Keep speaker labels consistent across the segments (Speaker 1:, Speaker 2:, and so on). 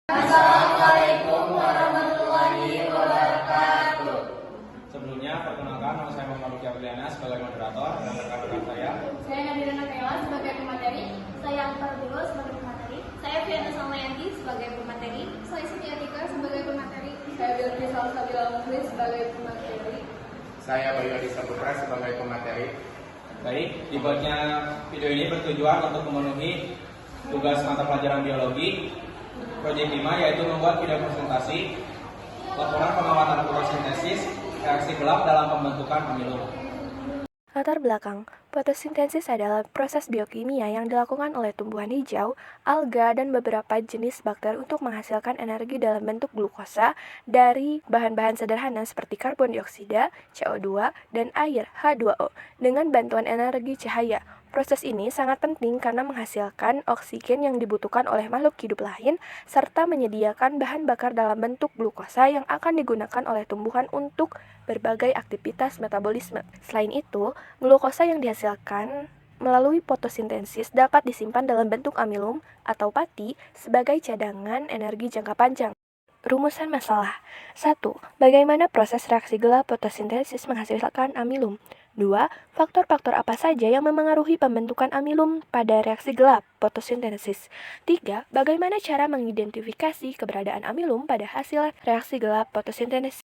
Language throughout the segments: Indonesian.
Speaker 1: Assalamualaikum warahmatullahi wabarakatuh.
Speaker 2: Sebelumnya, perkenalkan nama saya Muhammad Luki Apriliana sebagai moderator dan rekan-rekan saya.
Speaker 3: Saya Nadira Natela sebagai pemateri.
Speaker 4: Saya Angkar Dulu sebagai pemateri.
Speaker 3: Saya Fiana Salmayanti sebagai pemateri.
Speaker 4: Saya Siti Atika sebagai pemateri.
Speaker 3: Saya Bilqis Salsabila Mukhlis sebagai pemateri.
Speaker 1: Saya Bayu Adi Saputra sebagai pemateri.
Speaker 2: Baik, dibuatnya video ini bertujuan untuk memenuhi tugas mata pelajaran biologi Proyek 5, yaitu membuat video presentasi laporan pengamatan fotosintesis reaksi gelap dalam pembentukan amilum.
Speaker 5: Latar belakang, fotosintesis adalah proses biokimia yang dilakukan oleh tumbuhan hijau, alga, dan beberapa jenis bakteri untuk menghasilkan energi dalam bentuk glukosa dari bahan-bahan sederhana seperti karbon dioksida, CO2, dan air H2O dengan bantuan energi cahaya. Proses ini sangat penting karena menghasilkan oksigen yang dibutuhkan oleh makhluk hidup lain serta menyediakan bahan bakar dalam bentuk glukosa yang akan digunakan oleh tumbuhan untuk berbagai aktivitas metabolisme. Selain itu, glukosa yang dihasilkan melalui fotosintesis dapat disimpan dalam bentuk amilum atau pati sebagai cadangan energi jangka panjang. Rumusan masalah. 1. Bagaimana proses reaksi gelap fotosintesis menghasilkan amilum? 2. Faktor-faktor apa saja yang memengaruhi pembentukan amilum pada reaksi gelap fotosintesis? 3. Bagaimana cara mengidentifikasi keberadaan amilum pada hasil reaksi gelap fotosintesis?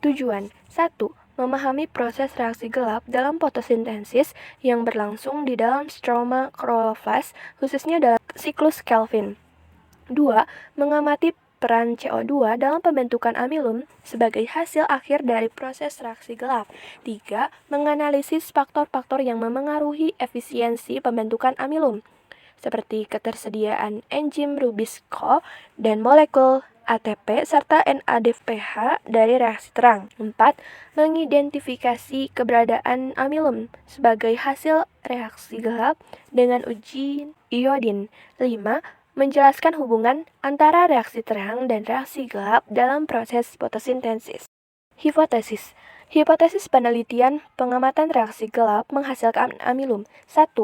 Speaker 5: Tujuan. 1. Memahami proses reaksi gelap dalam fotosintesis yang berlangsung di dalam stroma chloroplast, khususnya dalam siklus Kelvin. 2. Mengamati peran CO2 dalam pembentukan amilum sebagai hasil akhir dari proses reaksi gelap. 3. Menganalisis faktor-faktor yang memengaruhi efisiensi pembentukan amilum, seperti ketersediaan enzim Rubisco dan molekul ATP serta NADPH dari reaksi terang. 4. Mengidentifikasi keberadaan amilum sebagai hasil reaksi gelap dengan uji iodin. 5. Menjelaskan hubungan antara reaksi terang dan reaksi gelap dalam proses fotosintesis. Hipotesis. Hipotesis penelitian pengamatan reaksi gelap menghasilkan amilum. 1.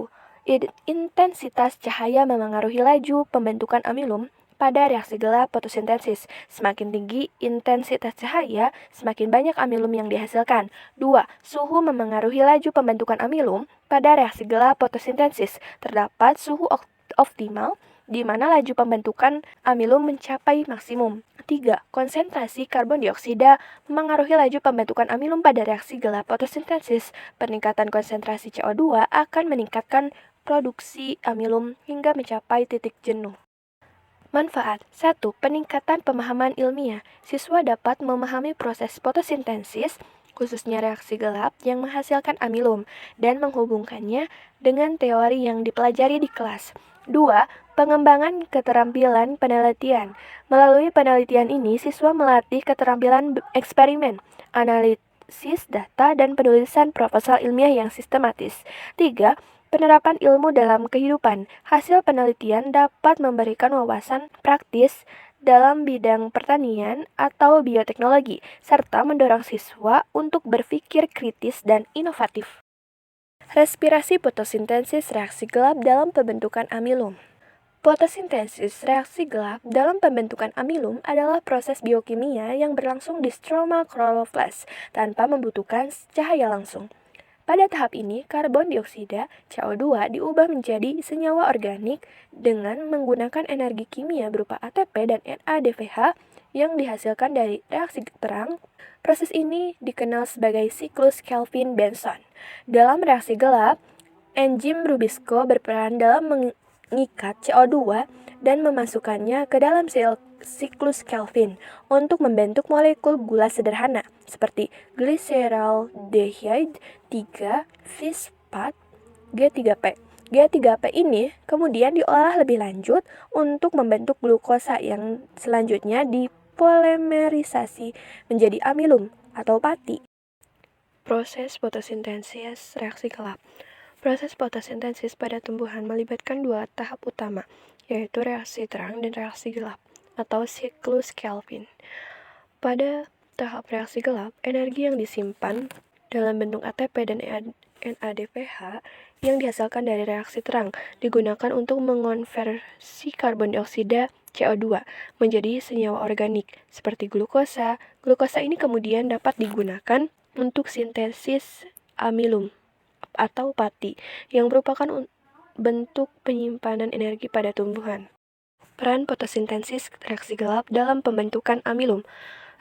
Speaker 5: Intensitas cahaya memengaruhi laju pembentukan amilum pada reaksi gelap fotosintesis. Semakin tinggi intensitas cahaya, semakin banyak amilum yang dihasilkan. 2. Suhu memengaruhi laju pembentukan amilum pada reaksi gelap fotosintesis. Terdapat suhu optimal di mana laju pembentukan amilum mencapai maksimum. 3. Konsentrasi karbon dioksida memengaruhi laju pembentukan amilum pada reaksi gelap fotosintesis. Peningkatan konsentrasi CO2 akan meningkatkan produksi amilum hingga mencapai titik jenuh. Manfaat. 1. Peningkatan pemahaman ilmiah. Siswa dapat memahami proses fotosintesis, khususnya reaksi gelap yang menghasilkan amilum, dan menghubungkannya dengan teori yang dipelajari di kelas. 2. Pengembangan keterampilan penelitian. Melalui penelitian ini, siswa melatih keterampilan eksperimen, analisis data, dan penulisan proposal ilmiah yang sistematis. 3. Penerapan ilmu dalam kehidupan. Hasil penelitian dapat memberikan wawasan praktis dalam bidang pertanian atau bioteknologi, serta mendorong siswa untuk berpikir kritis dan inovatif. Respirasi fotosintesis reaksi gelap dalam pembentukan amilum. Fotosintesis reaksi gelap dalam pembentukan amilum adalah proses biokimia yang berlangsung di stroma chloroplast tanpa membutuhkan cahaya langsung. Pada tahap ini, karbon dioksida CO2 diubah menjadi senyawa organik dengan menggunakan energi kimia berupa ATP dan NADPH yang dihasilkan dari reaksi terang. Proses ini dikenal sebagai siklus Kelvin-Benson. Dalam reaksi gelap, enzim Rubisco berperan dalam mengikat CO2 dan memasukkannya ke dalam siklus Kelvin untuk membentuk molekul gula sederhana seperti glyceraldehyde 3-fosfat G3P. G3P ini kemudian diolah lebih lanjut untuk membentuk glukosa yang selanjutnya dipolimerisasi menjadi amilum atau pati. Proses fotosintesis reaksi gelap. Proses fotosintesis pada tumbuhan melibatkan dua tahap utama, yaitu reaksi terang dan reaksi gelap, atau siklus Kelvin. Pada tahap reaksi gelap, energi yang disimpan dalam bentuk ATP dan NADPH yang dihasilkan dari reaksi terang digunakan untuk mengonversi karbon dioksida CO2 menjadi senyawa organik seperti glukosa. Glukosa ini kemudian dapat digunakan untuk sintesis amilum atau pati yang merupakan bentuk penyimpanan energi pada tumbuhan. Peran fotosintesis reaksi gelap dalam pembentukan amilum.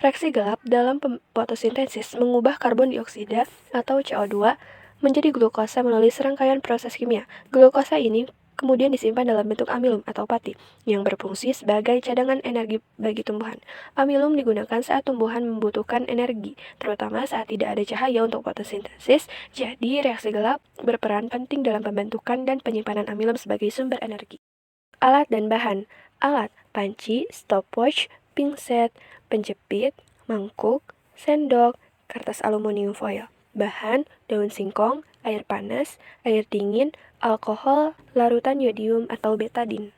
Speaker 5: Reaksi gelap dalam fotosintesis mengubah karbon dioksida atau CO2 menjadi glukosa melalui serangkaian proses kimia. Glukosa ini kemudian disimpan dalam bentuk amilum atau pati yang berfungsi sebagai cadangan energi bagi tumbuhan. Amilum digunakan saat tumbuhan membutuhkan energi, terutama saat tidak ada cahaya untuk fotosintesis. Jadi, reaksi gelap berperan penting dalam pembentukan dan penyimpanan amilum sebagai sumber energi. Alat dan bahan. Alat: panci, stopwatch, pinset, penjepit, mangkuk, sendok, kertas aluminium foil. Bahan: daun singkong, air panas, air dingin, alkohol, larutan yodium atau betadin.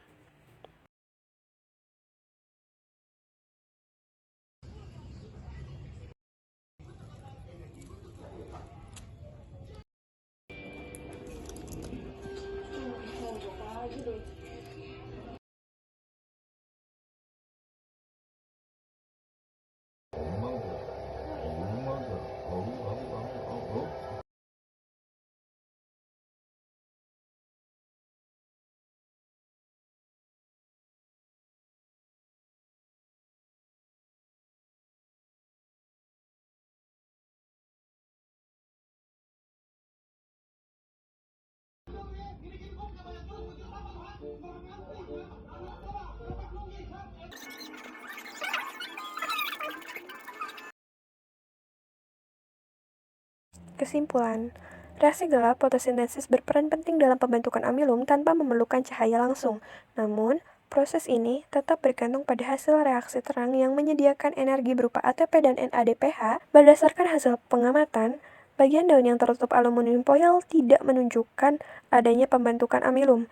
Speaker 5: Kesimpulan, reaksi gelap fotosintesis berperan penting dalam pembentukan amilum tanpa memerlukan cahaya langsung. Namun, proses ini tetap bergantung pada hasil reaksi terang yang menyediakan energi berupa ATP dan NADPH. Berdasarkan hasil pengamatan, bagian daun yang tertutup aluminium foil tidak menunjukkan adanya pembentukan amilum.